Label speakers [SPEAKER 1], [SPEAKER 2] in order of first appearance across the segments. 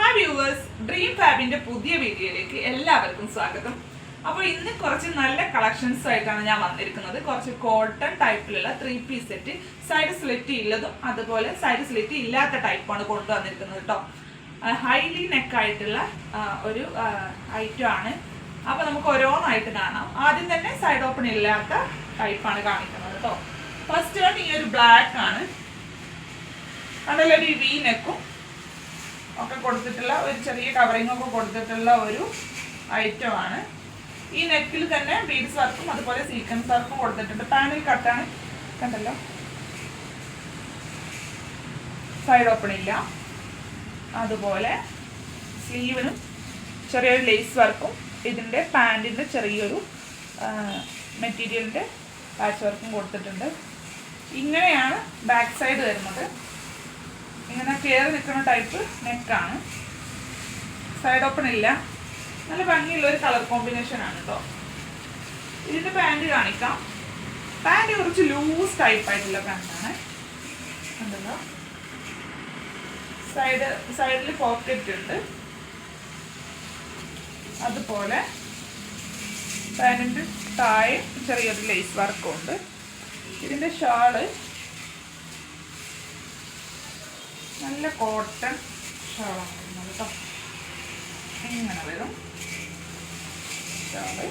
[SPEAKER 1] Hi viewers, dream ഫാബിന്റെ പുതിയ വീഡിയോയിലേക്ക് എല്ലാവർക്കും സ്വാഗതം. അപ്പോൾ ഇന്ന് കുറച്ച് നല്ല കളക്ഷൻസ് ആയിട്ടാണ് ഞാൻ വന്നിരിക്കുന്നത്. കുറച്ച് കോട്ടൺ ടൈപ്പിലുള്ള 3 പീസ് സെറ്റ്, സൈഡ് സ്ലിറ്റ് ഉള്ളതും അതുപോലെ സൈഡ് സ്ലിറ്റ് ഇല്ലാത്ത ടൈപ്പാണ് കൊണ്ടുവന്നിരിക്കുന്നത് കേട്ടോ. ഹൈലി നെക്ക് ആയിട്ടുള്ള ഒരു ഐറ്റം ആണ്. അപ്പോൾ നമുക്ക് ഓരോന്നായിട്ട് കാണാം. ആദ്യം തന്നെ സൈഡ് ഓപ്പൺ ഇല്ലാത്ത ടൈപ്പാണ് കാണിക്കുന്നത് കേട്ടോ. ഫസ്റ്റ് വൺ ഈ ഒരു ബ്ലാക്ക് ആണ്. അതല്ല ഒരു വി നെക്കും ഒക്കെ കൊടുത്തിട്ടുള്ള ഒരു ചെറിയ കവറിംഗ് ഒക്കെ കൊടുത്തിട്ടുള്ള ഒരു ഐറ്റം ആണ്. ഈ നെക്കിൽ തന്നെ ബീഡ്സ് വർക്കും അതുപോലെ സീക്വൻസ് വർക്കും കൊടുത്തിട്ടുണ്ട്. പാനൽ കട്ടാണ്, കണ്ടല്ലോ. സൈഡ് ഓപ്പൺ ഇല്ല. അതുപോലെ സ്ലീവിനും ചെറിയൊരു ലേസ് വർക്കും ഇതിൻ്റെ പാൻറ്റിൻ്റെ ചെറിയൊരു മെറ്റീരിയലിൻ്റെ പാച്ച് വർക്കും കൊടുത്തിട്ടുണ്ട്. ഇങ്ങനെയാണ് ബാക്ക് സൈഡ് വരുന്നത്. ഇങ്ങനെ കയറി നിൽക്കുന്ന ടൈപ്പ് നെക്കാണ്. സൈഡ് ഓപ്പൺ ഇല്ല. നല്ല ഭംഗിയുള്ള ഒരു കളർ കോമ്പിനേഷൻ ആണ് കേട്ടോ. ഇതിൻ്റെ പാൻറ് കാണിക്കാം. പാൻറ് കുറച്ച് ലൂസ് ടൈപ്പ് ആയിട്ടുള്ള പാൻറ്റാണ്. കണ്ടല്ലോ, സൈഡിൽ പോക്കറ്റ് ഉണ്ട്. അതുപോലെ പാൻറ്റിൻ്റെ താഴെ ചെറിയൊരു ലേസ് വർക്കും ഉണ്ട്. ഇതിൻ്റെ ഷാള് നല്ല കോട്ടൺ ഷാളാണ് വരുന്നത് കേട്ടോ. ഇങ്ങനെ വരും ഷാള്.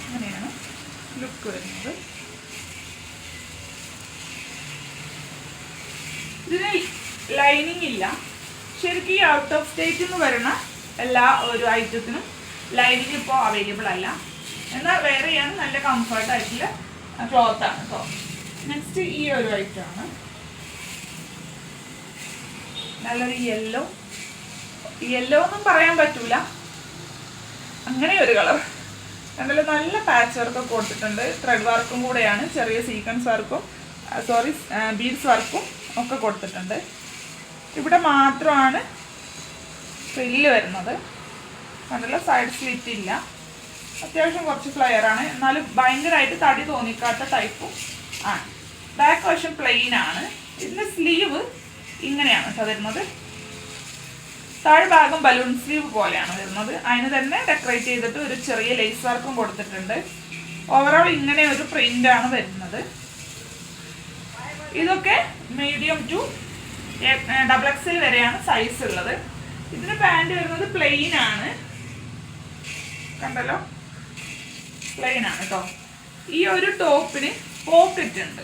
[SPEAKER 1] ഇങ്ങനെയാണ് ലുക്ക് വരുന്നത്. ഇതിന് ലൈനിങ് ഇല്ല. ശരിക്കും ഈ ഔട്ട് ഓഫ് സ്റ്റേറ്റിൽ നിന്ന് വരുന്ന എല്ലാ ഒരു ഐറ്റത്തിനും ലൈനിങ് ഇപ്പോൾ അവൈലബിൾ അല്ല. എന്നാൽ വേറെയാണ് നല്ല കംഫർട്ടായിട്ടുള്ള ക്ലോത്താണ് കേട്ടോ. നെക്സ്റ്റ് ഈ ഒരു ഐറ്റമാണ്. നല്ലൊരു യെല്ലോ ഒന്നും പറയാൻ പറ്റൂല, അങ്ങനെ ഒരു കളർ. കണ്ടല്ലോ, നല്ല പാച്ച് വർക്കൊക്കെ കൊടുത്തിട്ടുണ്ട്. ത്രെഡ് വർക്കും കൂടെയാണ്. ചെറിയ സീക്വൻസ് വർക്കും ബീഡ്സ് വർക്കും ഒക്കെ കൊടുത്തിട്ടുണ്ട്. ഇവിടെ മാത്രമാണ് ഫ്രില്ല് വരുന്നത്. കണ്ടല്ലോ, സൈഡ് സ്ലിറ്റ് ഇല്ല. അത്യാവശ്യം കുറച്ച് ഫ്ലെയർ ആണ്, എന്നാലും ഭയങ്കരമായിട്ട് തടി തോന്നിക്കാത്ത ടൈപ്പും ആണ്. ബാക്ക് വശം പ്ലെയിൻ ആണ്. ഇതിൻ്റെ സ്ലീവ് ഇങ്ങനെയാണ് കേട്ടോ വരുന്നത്. താഴ്ഭാഗം ബലൂൺ സ്ലീവ് പോലെയാണ് വരുന്നത്. അതിന് തന്നെ ഡെക്കറേറ്റ് ചെയ്തിട്ട് ഒരു ചെറിയ ലേസ് വർക്കും കൊടുത്തിട്ടുണ്ട്. ഓവറോൾ ഇങ്ങനെ ഒരു പ്രിൻ്റാണ് വരുന്നത്. ഇതൊക്കെ മീഡിയം ടു XXL വരെയാണ് സൈസ് ഉള്ളത്. ഇതിന് പാൻറ് വരുന്നത് പ്ലെയിൻ ആണ്. കണ്ടല്ലോ, പ്ലെയിൻ ആണ് കേട്ടോ. ഈ ഒരു ടോപ്പിന് പോക്കറ്റ് ഉണ്ട്.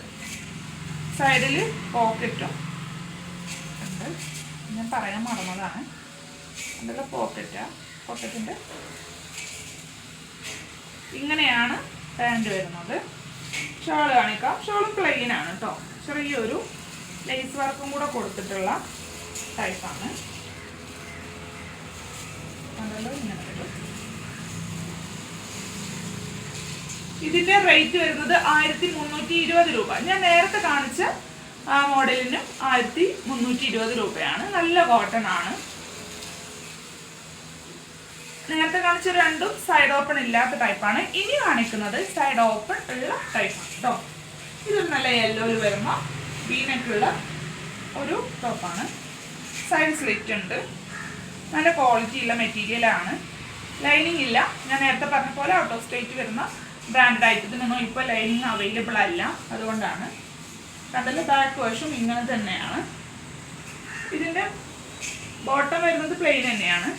[SPEAKER 1] സൈഡിൽ പോക്കറ്റും ഉണ്ട്. ഞാൻ പറയാൻ മറന്നതാണ്. അതിലുള്ള പോക്കറ്റിൻ്റെ ഇങ്ങനെയാണ് പാൻറ് വരുന്നത്. ഷോൾ കാണിക്കാം. ഷോളും പ്ലെയിൻ ആണ് കേട്ടോ. ചെറിയൊരു ലേസ് വർക്കും കൂടെ കൊടുത്തിട്ടുള്ള ടൈപ്പാണ്. അതല്ലോ, ഇങ്ങനെ വരും. ഇതിന്റെ റേറ്റ് വരുന്നത് 1320 രൂപ. ഞാൻ നേരത്തെ കാണിച്ച ആ മോഡലിന് 1320 രൂപയാണ്. നല്ല കോട്ടൺ ആണ്. നേരത്തെ കാണിച്ച രണ്ടും സൈഡ് ഓപ്പൺ ഇല്ലാത്ത ടൈപ്പാണ്. ഇനി കാണിക്കുന്നത് സൈഡ് ഓപ്പൺ ഉള്ള ടൈപ്പാണ് കേട്ടോ. ഇതൊരു നല്ല യെല്ലോയിൽ വരുന്ന വീനക്കുള്ള ഒരു ടോപ്പാണ്. സൈഡ് സ്ലിറ്റ് ഉണ്ട്. നല്ല ക്വാളിറ്റി ഉള്ള മെറ്റീരിയലാണ്. ലൈനിങ് ഇല്ല. ഞാൻ നേരത്തെ പറഞ്ഞ പോലെ ഔട്ട് ഓഫ് സ്റ്റേറ്റ് വരുന്ന ബ്രാൻഡ് ഐറ്റത്തിനൊന്നും ഇപ്പോൾ ലൈനിങ് അവൈലബിൾ അല്ല. അതുകൊണ്ടാണ്. കണ്ടല്ലോ, ബാക്ക് വശം ഇങ്ങനെ തന്നെയാണ്. ഇതിൻ്റെ ബോട്ടം വരുന്നത് പ്ലെയിൻ തന്നെയാണ്.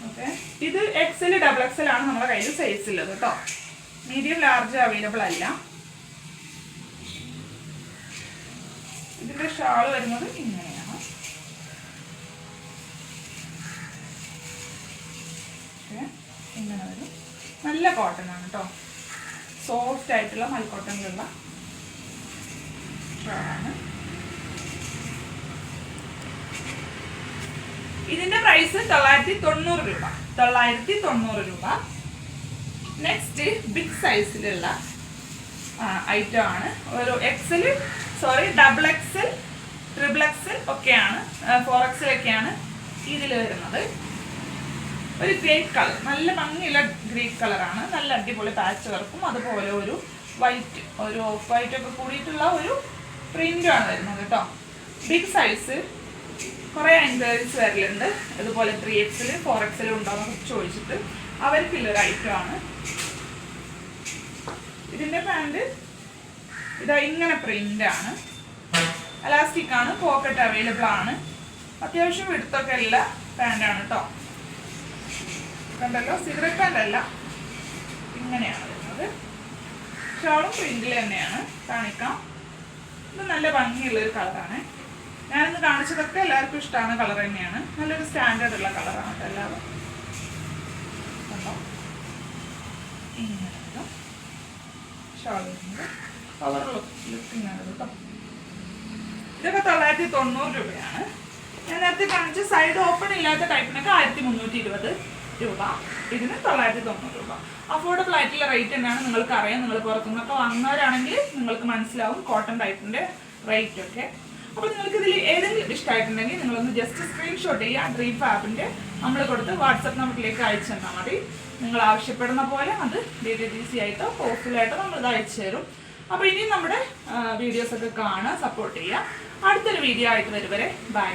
[SPEAKER 1] ഓക്കെ, ഇത് XL XXL ആണ് നമ്മുടെ കയ്യിൽ സൈസ് ഉള്ളത് കേട്ടോ. മീഡിയം ലാർജ് അവൈലബിൾ അല്ല. ഇതിൻ്റെ ഷാൾ വരുന്നത് ഇങ്ങനെയാണ്. ഇങ്ങനെ വരും. നല്ല കോട്ടൺ ആണ് കേട്ടോ. സോഫ്റ്റ് ആയിട്ടുള്ള മൽക്കോട്ടണിലുള്ള ഷാളാണ്. ഇതിന്റെ പ്രൈസ് 990 രൂപ. 990 രൂപ. നെക്സ്റ്റ് ബിഗ് സൈസിലുള്ള ഐറ്റം ആണ്. ഒരു ഡബിൾ XL, XXL ഒക്കെയാണ്, 4XL ഒക്കെയാണ് ഇതിൽ വരുന്നത്. ഒരു ഗ്രേ കളർ, നല്ല ഭംഗിയുള്ള ഗ്രേ കളറാണ്. നല്ല അടിപൊളി പാച്ച് വർക്കും അതുപോലെ ഒരു വൈറ്റ്, ഒരു ഓഫ് വൈറ്റ് ഒക്കെ കൂടിയിട്ടുള്ള ഒരു പ്രിൻ്റാണ് വരുന്നത് കേട്ടോ. ബിഗ് സൈസ് കുറേ എൻക്വയറീസ് വരലുണ്ട്, ഇതുപോലെ 3XL 4XL ഉണ്ടോയെന്നൊക്കെ ചോദിച്ചിട്ട്. അവർക്കുള്ളൊരു ഐറ്റമാണ്. ഇതിൻ്റെ പാൻറ് ഇതാ ഇങ്ങനെ പ്രിൻ്റാണ്, എലാസ്റ്റിക് ആണ്, പോക്കറ്റ് അവൈലബിൾ ആണ്. അത്യാവശ്യം എടുത്തൊക്കെ ഉള്ള പാൻ്റാണ് കേട്ടോ. കണ്ടല്ലോ, സിഗരറ്റ് പാൻ്റ് അല്ല, ഇങ്ങനെയാണ് വരുന്നത്. ഷോളും പ്രിന്റിൽ തന്നെയാണ്. കാണിക്കാം. ഇത് നല്ല ഭംഗിയുള്ളൊരു കളറാണ്. ഞാനിന്ന് കാണിച്ചതൊക്കെ എല്ലാവർക്കും ഇഷ്ടമാണ് കളർ തന്നെയാണ്. നല്ലൊരു സ്റ്റാൻഡേർഡ് ഉള്ള കളറാണ് കേട്ടോ. എല്ലാവരും കണ്ടോ, ഇങ്ങനെ ഷോൾ വരുന്നത് കളർ ലുക്കിങ്ങാണ് കേട്ടോ. ഇതൊക്കെ 990 രൂപയാണ്. ഞാൻ നേരത്തെ കാണിച്ച സൈഡ് ഓപ്പൺ ഇല്ലാത്ത ടൈപ്പിനൊക്കെ 1320 രൂപ. ഇതിന് 990 രൂപ. അഫോർഡബിൾ ആയിട്ടുള്ള റേറ്റ് തന്നെയാണ്. നിങ്ങൾക്ക് അറിയാം, നിങ്ങൾ പുറത്തുനിന്നൊക്കെ വാങ്ങുന്നവരാണെങ്കിൽ നിങ്ങൾക്ക് മനസ്സിലാവും കോട്ടൺ ടൈപ്പിൻ്റെ റേറ്റ് ഒക്കെ. അപ്പോൾ നിങ്ങൾക്ക് ഇതിൽ ഏതെങ്കിലും ഇഷ്ടമായിട്ടുണ്ടെങ്കിൽ നിങ്ങളൊന്ന് ജസ്റ്റ് സ്ക്രീൻഷോട്ട് ചെയ്യുക. ഡ്രീം ഫാബിൻ്റെ നമ്മൾ കൊടുത്ത് വാട്സപ്പ് നമ്പറിലേക്ക് അയച്ചു തന്നാൽ മതി. നിങ്ങൾ ആവശ്യപ്പെടുന്ന പോലെ അത് DTDC ആയിട്ടോ പോസ്റ്റിലായിട്ടോ നമ്മളിത് അയച്ചു തരും. അപ്പോൾ ഇനിയും നമ്മുടെ വീഡിയോസൊക്കെ കാണുക, സപ്പോർട്ട് ചെയ്യുക. അടുത്തൊരു വീഡിയോ ആയിട്ട് വരും വരെ ബൈ.